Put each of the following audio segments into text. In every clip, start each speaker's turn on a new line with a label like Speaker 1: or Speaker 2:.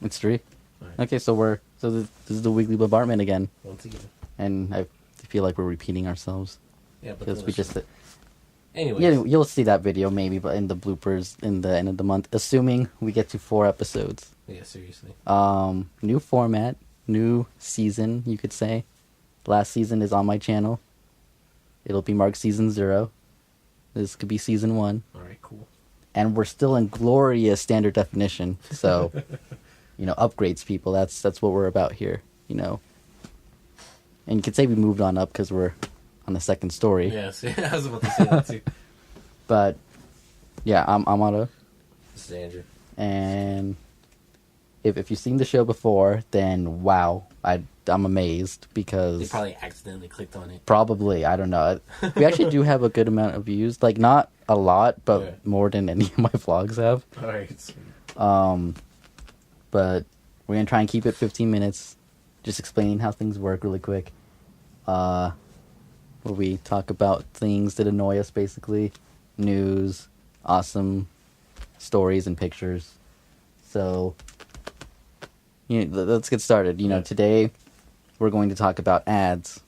Speaker 1: It's 3.
Speaker 2: Right.
Speaker 1: Okay, so this is the Weekly Bombardment again.
Speaker 2: Once again.
Speaker 1: And I feel like we're repeating ourselves.
Speaker 2: Yeah, but
Speaker 1: Because we just...
Speaker 2: Anyways.
Speaker 1: Yeah, you'll see that video maybe, but in the bloopers in the end of the month, assuming we get to 4 episodes.
Speaker 2: Yeah, seriously.
Speaker 1: New format, new season, you could say. Last season is on my channel. It'll be marked season 0. This could be season 1.
Speaker 2: Alright, cool.
Speaker 1: And we're still in glorious standard definition, so upgrades, people. That's what we're about here, And you could say we moved on up because we're on the second story.
Speaker 2: Yes, I was about to say that too.
Speaker 1: But yeah, I'm Otto.
Speaker 2: This is Andrew.
Speaker 1: And if you've seen the show before, then wow, I'm amazed because
Speaker 2: They probably accidentally clicked on it.
Speaker 1: Probably, I don't know. We actually do have a good amount of views, like not a lot, but
Speaker 2: Yeah.
Speaker 1: more than any of my vlogs have.
Speaker 2: Alright.
Speaker 1: But we're gonna try and keep it 15 minutes, just explaining how things work really quick. Where we talk about things that annoy us, basically, news, awesome stories, and pictures. So, let's get started.
Speaker 2: Yeah.
Speaker 1: Today we're going to talk about ads.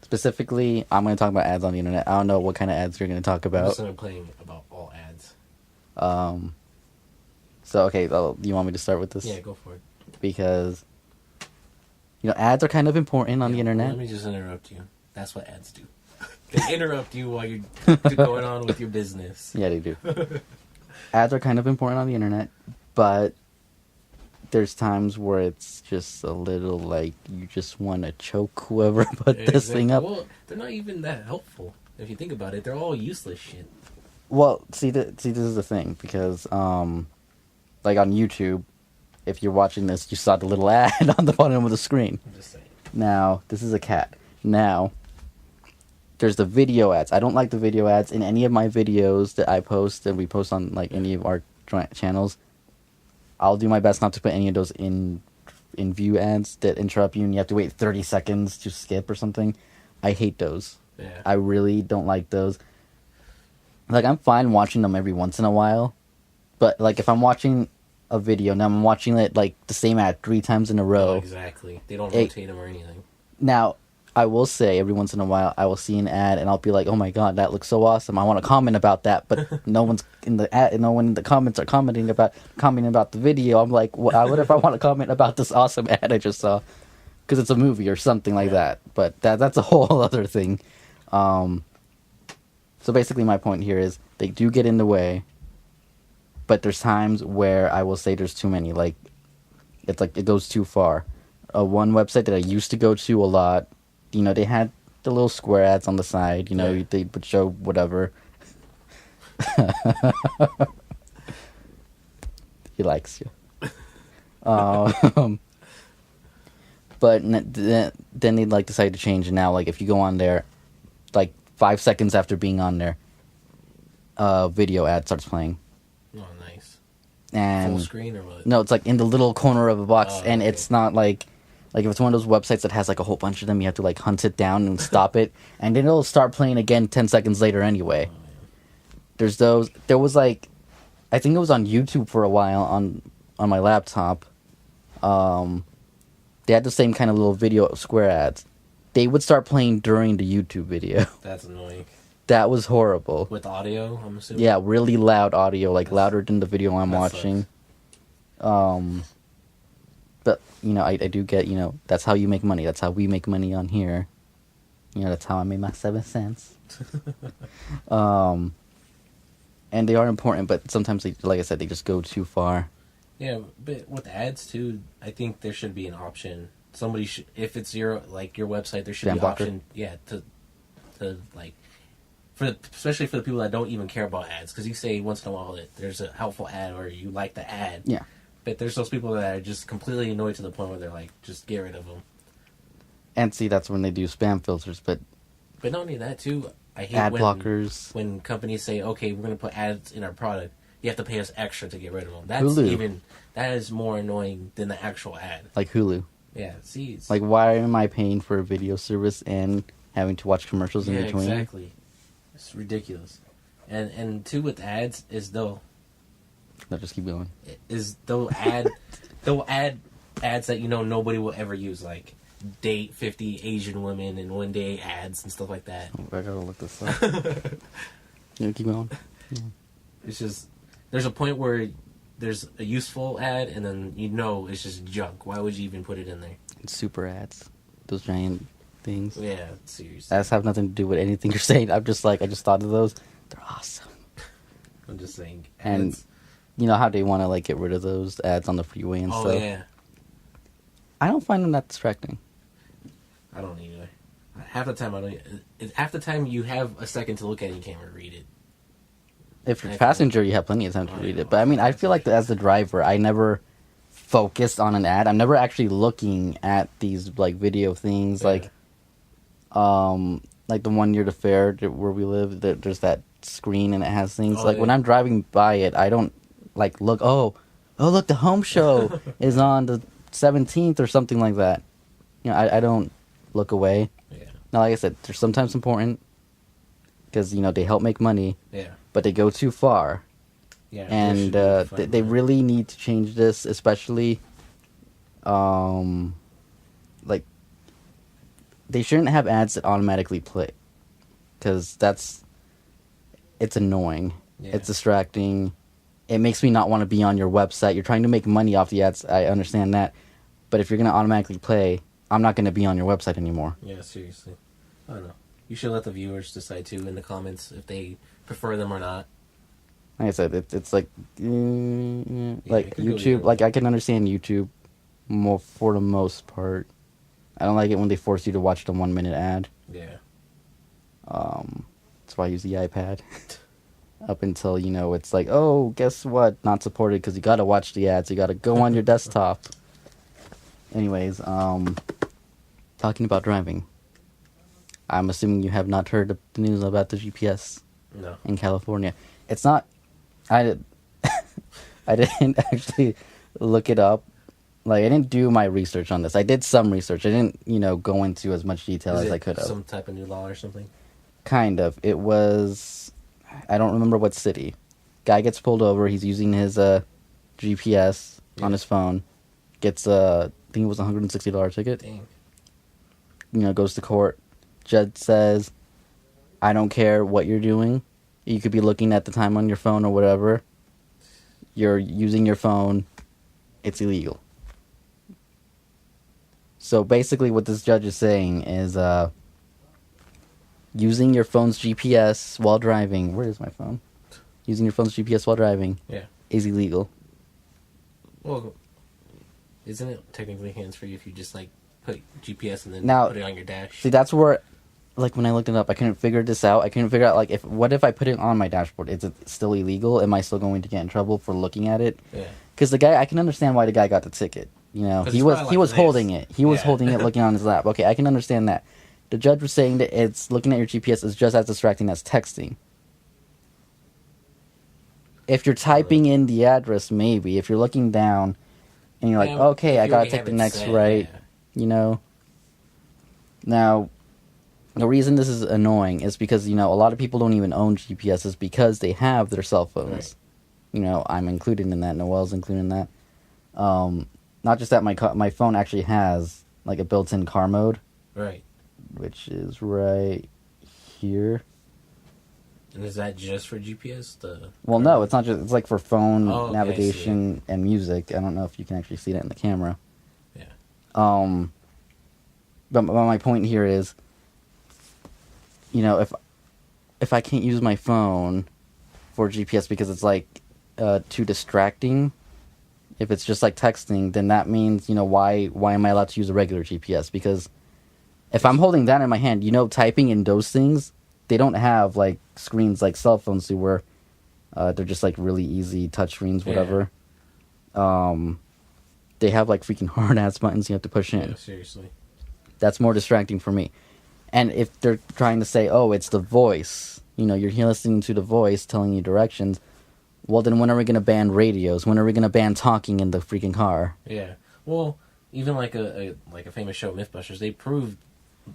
Speaker 1: Specifically, I'm going to talk about ads on the internet. I don't know what kind of ads you're going to talk
Speaker 2: I'm
Speaker 1: about.
Speaker 2: just complaining about all ads.
Speaker 1: So, okay, you want me to start with this?
Speaker 2: Yeah, go for it.
Speaker 1: Because, ads are kind of important on the internet.
Speaker 2: Let me just interrupt you. That's what ads do. They interrupt you while you're going on with your business.
Speaker 1: Yeah, they do. Ads are kind of important on the internet, but there's times where it's just a little like you just want to choke whoever put this thing up.
Speaker 2: Well, they're not even that helpful. If you think about it, they're all useless shit.
Speaker 1: Well, see, this is the thing, because, like on YouTube, if you're watching this, you saw the little ad on the bottom of the screen.
Speaker 2: I'm just saying.
Speaker 1: Now, this is a cat. Now, there's the video ads. I don't like the video ads in any of my videos that I post, and we post on, like, any of our channels. I'll do my best not to put any of those in view ads that interrupt you, and you have to wait 30 seconds to skip or something. I hate those.
Speaker 2: Yeah.
Speaker 1: I really don't like those. Like, I'm fine watching them every once in a while, but, like, if I'm watching a video and I'm watching it, like, the same ad 3 times in a row...
Speaker 2: Oh, exactly. They don't rotate them or anything.
Speaker 1: Now, I will say, every once in a while, I will see an ad and I'll be like, oh my god, that looks so awesome. I want to comment about that, but no one in the comments are commenting about the video. I'm like, what if I want to comment about this awesome ad I just saw? Because it's a movie or something like that. But that's a whole other thing. So basically my point here is, they do get in the way, but there's times where I will say there's too many. Like, it's like it goes too far. One website that I used to go to a lot, they had the little square ads on the side,
Speaker 2: Yeah.
Speaker 1: they would show whatever. He likes you. But then they decide to change, and now if you go on there, 5 seconds after being on there, video ad starts playing.
Speaker 2: Oh, nice.
Speaker 1: And
Speaker 2: Full screen or what?
Speaker 1: no, it's in the little corner of a box,
Speaker 2: Oh,
Speaker 1: and
Speaker 2: okay.
Speaker 1: it's not like if it's one of those websites that has a whole bunch of them, you have to hunt it down and stop it, and then it'll start playing again 10 seconds later anyway.
Speaker 2: Oh, man.
Speaker 1: There's those. There was I think it was on YouTube for a while on my laptop. They had the same kind of little video square ads. They would start playing during the YouTube video.
Speaker 2: That's annoying.
Speaker 1: That was horrible.
Speaker 2: With audio, I'm assuming?
Speaker 1: Yeah, really loud audio, louder than the video I'm
Speaker 2: that
Speaker 1: watching. But, I do get, that's how you make money. That's how we make money on here. That's how I made my 7 cents. And they are important, but sometimes, like I said, they just go too far.
Speaker 2: Yeah, but with ads, too, I think there should be an option. Somebody should, if it's your website, there should
Speaker 1: Spam
Speaker 2: be an
Speaker 1: blocker?
Speaker 2: option, especially for the people that don't even care about ads. Because you say once in a while that there's a helpful ad or you like the ad.
Speaker 1: Yeah.
Speaker 2: But there's those people that are just completely annoyed to the point where they're just get rid of them.
Speaker 1: And see, that's when they do spam filters, but
Speaker 2: But not only that, too, I hate
Speaker 1: ad blockers.
Speaker 2: when companies say, okay, we're going to put ads in our product. You have to pay us extra to get rid of them. That is more annoying than the actual ad.
Speaker 1: Like Hulu.
Speaker 2: Yeah, see, it's,
Speaker 1: Why am I paying for a video service and having to watch commercials in between?
Speaker 2: exactly. It's ridiculous. And two with ads is
Speaker 1: No, just keep going.
Speaker 2: they'll they'll add ads that nobody will ever use, like date 50 Asian women in one day ads and stuff like that.
Speaker 1: Oh, I gotta look this up. Keep going. Yeah.
Speaker 2: It's just there's a point where there's a useful ad, and then it's just junk. Why would you even put it in there?
Speaker 1: It's super ads, those giant things.
Speaker 2: Yeah, seriously.
Speaker 1: Ads have nothing to do with anything you're saying. I just thought of those. They're awesome.
Speaker 2: I'm just saying.
Speaker 1: And you know how they want to get rid of those ads on the freeway and stuff.
Speaker 2: Oh yeah.
Speaker 1: I don't find them that distracting.
Speaker 2: I don't either. Half the time I don't. Half the time you have a second to look at it, you can't read it.
Speaker 1: If you're a passenger, you have plenty of time to read it. But I mean, I feel like as the driver, I never focused on an ad. I'm never actually looking at these video things,
Speaker 2: yeah.
Speaker 1: like the one near the fair where we live. There's that screen and it has things.
Speaker 2: Oh,
Speaker 1: when I'm driving by it, I don't look. Oh, look, the home show is on the 17th or something like that. I don't look away.
Speaker 2: Yeah.
Speaker 1: Now, like I said, they're sometimes important because they help make money.
Speaker 2: Yeah.
Speaker 1: But they go too far.
Speaker 2: Yeah.
Speaker 1: And they really need to change this, especially they shouldn't have ads that automatically play, because it's annoying. Yeah. It's distracting. It makes me not want to be on your website. You're trying to make money off the ads. I understand that. But if you're going to automatically play, I'm not going to be on your website anymore.
Speaker 2: Yeah, seriously. I don't know. You should let the viewers decide, too, in the comments if they prefer them or not.
Speaker 1: Like I said, it's like YouTube. I can understand YouTube more for the most part. I don't like it when they force you to watch the 1 minute ad.
Speaker 2: Yeah.
Speaker 1: That's why I use the iPad. Up until, it's like, oh, guess what? Not supported because you got to watch the ads. You got to go on your desktop. Anyways, talking about driving. I'm assuming you have not heard the news about the GPS in California. It's not... I didn't actually look it up. I didn't do my research on this. I did some research. I didn't, go into as much detail as I could have.
Speaker 2: Some type of new law or something?
Speaker 1: Kind of. It was... I don't remember what city. Guy gets pulled over. He's using his GPS on his phone. Gets I think it was a $160 ticket.
Speaker 2: Dang.
Speaker 1: Goes to court. Judge says, I don't care what you're doing. You could be looking at the time on your phone or whatever. You're using your phone. It's illegal. So basically what this judge is saying is using your phone's GPS while driving. Where is my phone? Using your phone's GPS while driving is illegal.
Speaker 2: Well, isn't it technically hands-free if you just put GPS and then put it on your dash?
Speaker 1: See, that's where, when I looked it up, I couldn't figure this out. I couldn't figure out, what if I put it on my dashboard? Is it still illegal? Am I still going to get in trouble for looking at it?
Speaker 2: Yeah.
Speaker 1: Because I can understand why the guy got the ticket. He was holding it. He was holding it, looking on his lap. Okay, I can understand that. The judge was saying that it's looking at your GPS is just as distracting as texting. If you're typing in the address, maybe. If you're looking down and you're okay, I gotta take the next right, Now, the reason this is annoying is because, a lot of people don't even own GPSs because they have their cell phones. Right. I'm included in that. Noel's included in that. Not just that, my phone actually has, a built-in car mode.
Speaker 2: Right.
Speaker 1: Which is right here.
Speaker 2: And is that just for GPS?
Speaker 1: Well, no, it's not just... It's for phone navigation and music. I don't know if you can actually see that in the camera.
Speaker 2: Yeah.
Speaker 1: But my point here is, if I can't use my phone for GPS because it's too distracting, if it's just texting, then that means why am I allowed to use a regular GPS? Because if I'm holding that in my hand, typing in those things, they don't have screens like cell phones do, where they're just really easy touch screens, whatever. Yeah. They have freaking hard ass buttons you have to push in.
Speaker 2: Yeah, seriously.
Speaker 1: That's more distracting for me. And if they're trying to say, oh, it's the voice, you're listening to the voice telling you directions, well, then when are we going to ban radios? When are we going to ban talking in the freaking car?
Speaker 2: Yeah. Well, even a famous show, Mythbusters, they proved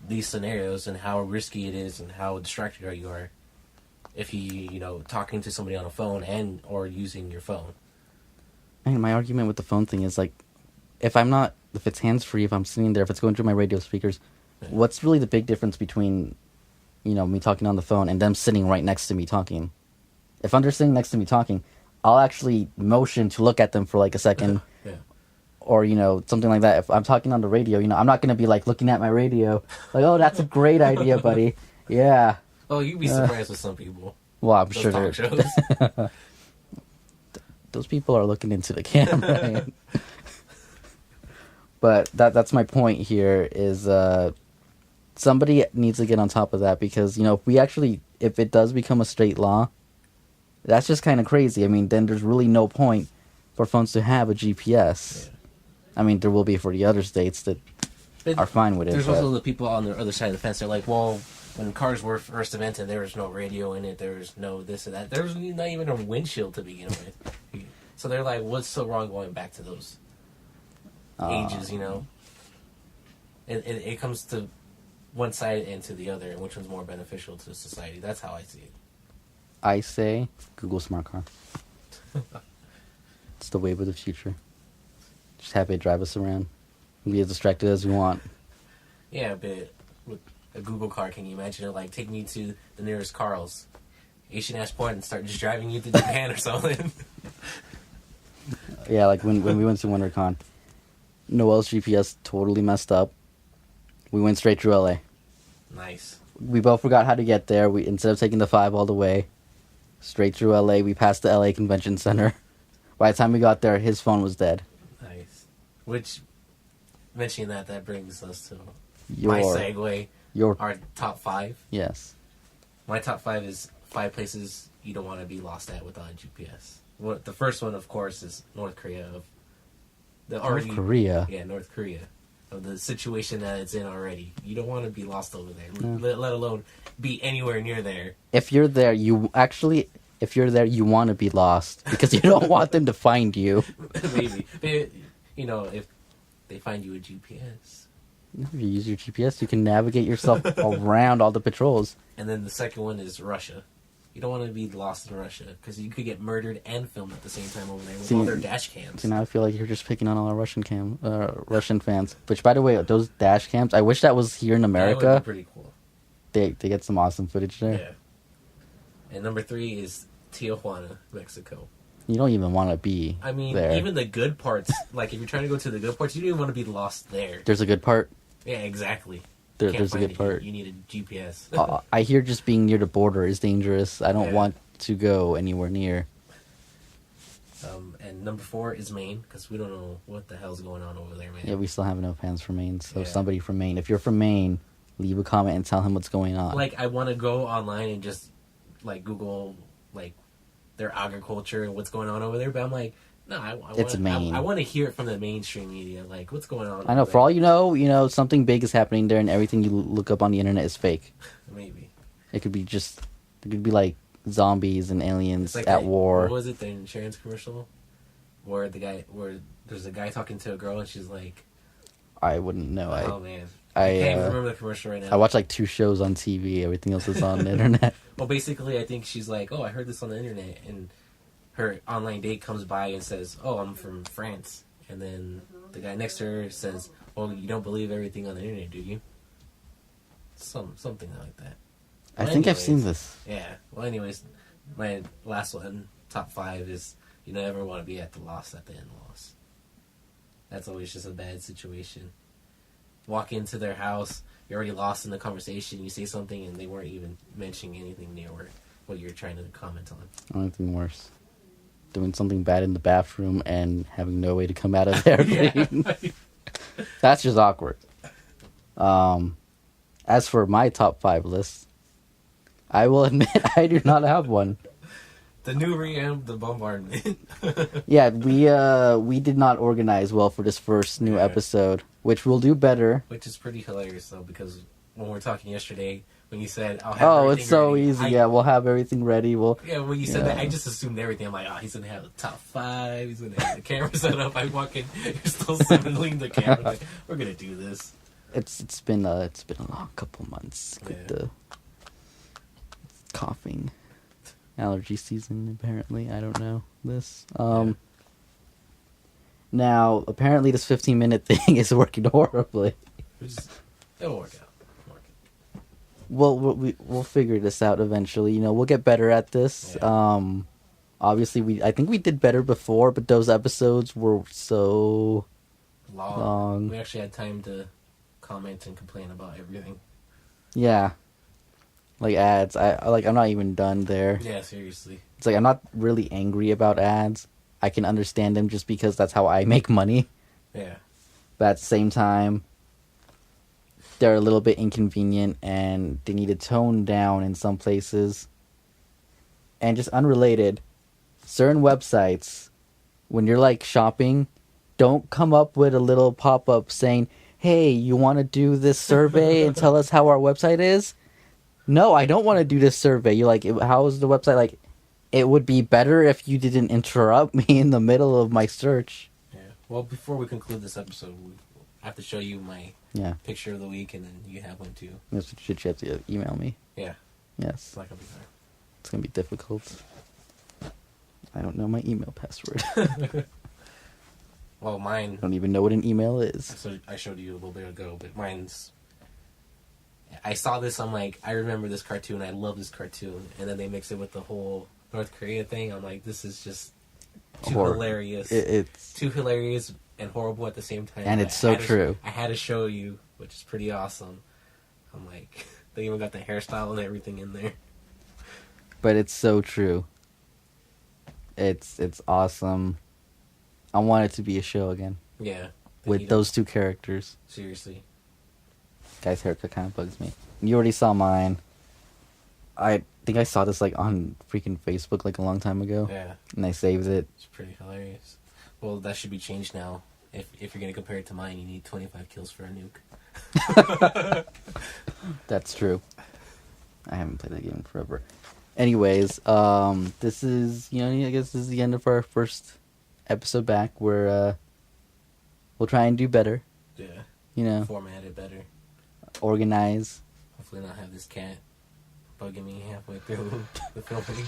Speaker 2: these scenarios and how risky it is and how distracted you are if you talking to somebody on a phone or using your phone.
Speaker 1: And my argument with the phone thing is if it's hands free, if I'm sitting there, if it's going through my radio speakers, what's really the big difference between, me talking on the phone and them sitting right next to me talking? If they're sitting next to me talking, I'll actually motion to look at them for like a second.
Speaker 2: Yeah.
Speaker 1: Or, something like that. If I'm talking on the radio, I'm not going to be like looking at my radio like, oh, that's a great idea, buddy. Yeah.
Speaker 2: Oh, you'd be surprised with some people.
Speaker 1: Well, I'm
Speaker 2: Those
Speaker 1: sure
Speaker 2: talk shows.
Speaker 1: Those people are looking into the camera. But that's my point here is somebody needs to get on top of that because, if it does become a straight law, that's just kind of crazy. I mean, then there's really no point for phones to have a GPS. Yeah. I mean, there will be for the other states that are fine with it.
Speaker 2: There's also the people on the other side of the fence. They're like, well, when cars were first invented, there was no radio in it. There was no this and that. There was not even a windshield to begin with. So they're like, what's so wrong going back to those ages, It comes to one side and to the other, and which one's more beneficial to society. That's how I see it.
Speaker 1: I say Google Smart Car. It's the wave of the future. Just have it drive us around. Be as distracted as we want.
Speaker 2: Yeah, but with a Google car, can you imagine it? Like, take me to the nearest Carl's Asian-ass port and start just driving you to Japan or something.
Speaker 1: Yeah, like when we went to WonderCon, Noel's GPS totally messed up. We went straight through LA.
Speaker 2: Nice.
Speaker 1: We both forgot how to get there. We instead of taking the 5 all the way, straight through LA, we passed the LA Convention Center. By the time we got there, his phone was dead.
Speaker 2: Nice. Which, mentioning that brings us to my segue. Our top 5.
Speaker 1: Yes.
Speaker 2: My top 5 is 5 places you don't want to be lost at without a GPS. Well, the first one, of course, is North Korea.
Speaker 1: North Korea?
Speaker 2: Yeah, North Korea. Of the situation that it's in already. You don't want to be lost over there, let alone be anywhere near there.
Speaker 1: If you're there, you want to be lost because you don't want them to find you.
Speaker 2: Maybe. If they find you a GPS.
Speaker 1: If you use your GPS, you can navigate yourself around all the patrols.
Speaker 2: And then the second one is Russia. You don't want to be lost in Russia because you could get murdered and filmed at the same time over there with all their dash cams.
Speaker 1: See, now I feel like you're just picking on all our Russian fans. Which, by the way, those dash cams, I wish that was here in America.
Speaker 2: That would be pretty cool.
Speaker 1: They get some awesome footage there.
Speaker 2: Yeah. And number 3 is Tijuana, Mexico.
Speaker 1: You don't even want to be there.
Speaker 2: Even the good parts, like if you're trying to go to the good parts, you don't even want to be lost there.
Speaker 1: There's a good part?
Speaker 2: Yeah, exactly.
Speaker 1: There's a good part.
Speaker 2: You need a GPS.
Speaker 1: I hear just being near the border is dangerous. I don't want to go anywhere near.
Speaker 2: And number 4 is Maine, because we don't know what the hell's going on over there, man.
Speaker 1: Yeah, we still have no fans from Maine, so somebody from Maine. If you're from Maine, leave a comment and tell him what's going on.
Speaker 2: Like, I want to go online and just, Google, their agriculture and what's going on over there, but I'm like, no,
Speaker 1: it's Maine.
Speaker 2: I want to hear it from the mainstream media, like, what's going on.
Speaker 1: I know, for all you know, something big is happening there and everything you look up on the internet is fake.
Speaker 2: Maybe.
Speaker 1: It could be like zombies and aliens at war.
Speaker 2: What was it, the insurance commercial? Where there's a guy talking to a girl and she's like...
Speaker 1: I wouldn't know.
Speaker 2: Oh, man. I can't even remember the commercial right now.
Speaker 1: I watch 2 shows on TV. Everything else is on the internet.
Speaker 2: Well, basically, I think she's like, oh, I heard this on the internet. And her online date comes by and says, oh, I'm from France. And then the guy next to her says, well, you don't believe everything on the internet, do you? Something like that.
Speaker 1: I think I've seen this.
Speaker 2: Yeah. Well, anyways, my last one, top 5, is you never want to be at the in-laws. That's always just a bad situation. Walk into their house, you're already lost in the conversation, you say something and they weren't even mentioning anything near what you're trying to comment on.
Speaker 1: Anything worse. Doing something bad in the bathroom and having no way to come out of there. That's just awkward. As for my top 5 list, I will admit I do not have one.
Speaker 2: The new reamp, the bombardment.
Speaker 1: Yeah, we did not organize well for this first new episode, which we'll do better.
Speaker 2: Which is pretty hilarious though, because when we were talking yesterday, when you said, "I'll have everything
Speaker 1: it's so
Speaker 2: ready,"
Speaker 1: easy. We'll have everything ready.
Speaker 2: When you said that, I just assumed everything. I'm like, oh, he's gonna have the top 5. He's gonna have the camera set up. I walk in, you're still assembling the camera. Like, we're gonna do this.
Speaker 1: It's been a long couple months with the coughing. Allergy season, apparently. I don't know this. Now, apparently this 15-minute thing is working horribly.
Speaker 2: It'll work out.
Speaker 1: Well, we'll figure this out eventually. We'll get better at this.
Speaker 2: Yeah.
Speaker 1: Obviously, I think we did better before, but those episodes were so long.
Speaker 2: We actually had time to comment and complain about everything.
Speaker 1: Yeah. Like ads. I'm not even done there.
Speaker 2: Yeah, seriously.
Speaker 1: It's like I'm not really angry about ads. I can understand them just because that's how I make money.
Speaker 2: Yeah.
Speaker 1: But at the same time, they're a little bit inconvenient and they need to tone down in some places. And just unrelated, certain websites, when you're like shopping, don't come up with a little pop-up saying, hey, you want to do this survey and tell us how our website is? No, I don't want to do this survey. You're like, how is the website? Like, it would be better if you didn't interrupt me in the middle of my search.
Speaker 2: Yeah. Well, before we conclude this episode, I have to show you my picture of the week, and then you have one too.
Speaker 1: That's what you have to email me.
Speaker 2: Yeah.
Speaker 1: Yes.
Speaker 2: It's not gonna be hard.
Speaker 1: It's gonna be difficult. I don't know my email password.
Speaker 2: Well, mine.
Speaker 1: I don't even know what an email is.
Speaker 2: So I showed you a little bit ago, but mine's. I saw this. I'm like, I remember this cartoon. I love this cartoon, and then they mix it with the whole North Korea thing. I'm like, this is just too hilarious.
Speaker 1: It's
Speaker 2: too hilarious and horrible at the same time.
Speaker 1: And it's so true.
Speaker 2: I had to show you, which is pretty awesome. I'm like, they even got the hairstyle and everything in there.
Speaker 1: But it's so true. It's awesome. I want it to be a show again.
Speaker 2: Yeah.
Speaker 1: With those two characters.
Speaker 2: Seriously.
Speaker 1: Guy's haircut kind of bugs me. You already saw mine. I think I saw this like on freaking Facebook like a long time ago.
Speaker 2: Yeah.
Speaker 1: And I saved it.
Speaker 2: It's pretty hilarious. Well, that should be changed now. If you're going to compare it to mine, you need 25 kills for a nuke.
Speaker 1: That's true. I haven't played that game in forever. Anyways, this is, I guess this is the end of our first episode back. We'll try and do better.
Speaker 2: Yeah. Format it better.
Speaker 1: Organize.
Speaker 2: Hopefully not have this cat bugging me halfway through the filming.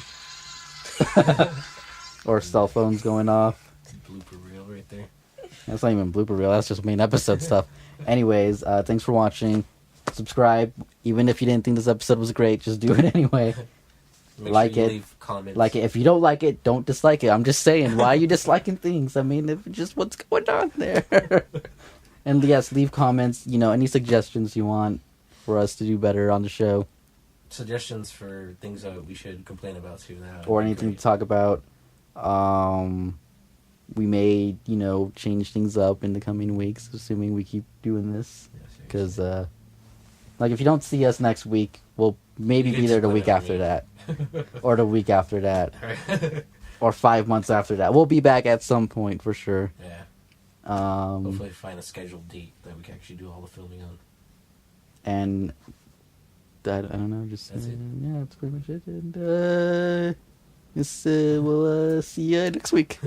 Speaker 1: Or cell phones going off.
Speaker 2: Blooper reel right there.
Speaker 1: That's not even blooper reel. That's just main episode stuff. Anyways, thanks for watching. Subscribe. Even if you didn't think this episode was great, just do it anyway.
Speaker 2: Make sure you leave comments.
Speaker 1: Like it. If you don't like it, don't dislike it. I'm just saying, why are you disliking things? I mean, just what's going on there? And yes, leave comments. Any suggestions you want for us to do better on the show.
Speaker 2: Suggestions for things that we should complain about too.
Speaker 1: Or anything to talk about. We may, change things up in the coming weeks, assuming we keep doing this. Because, if you don't see us next week, we'll maybe be there the week after that. Or the week after that. Or 5 months after that. We'll be back at some point, for sure.
Speaker 2: Yeah. Hopefully find a scheduled date that we can actually do all the filming on.
Speaker 1: And, I don't know, just...
Speaker 2: That's it.
Speaker 1: Yeah, that's pretty much it. And, we'll see you next week.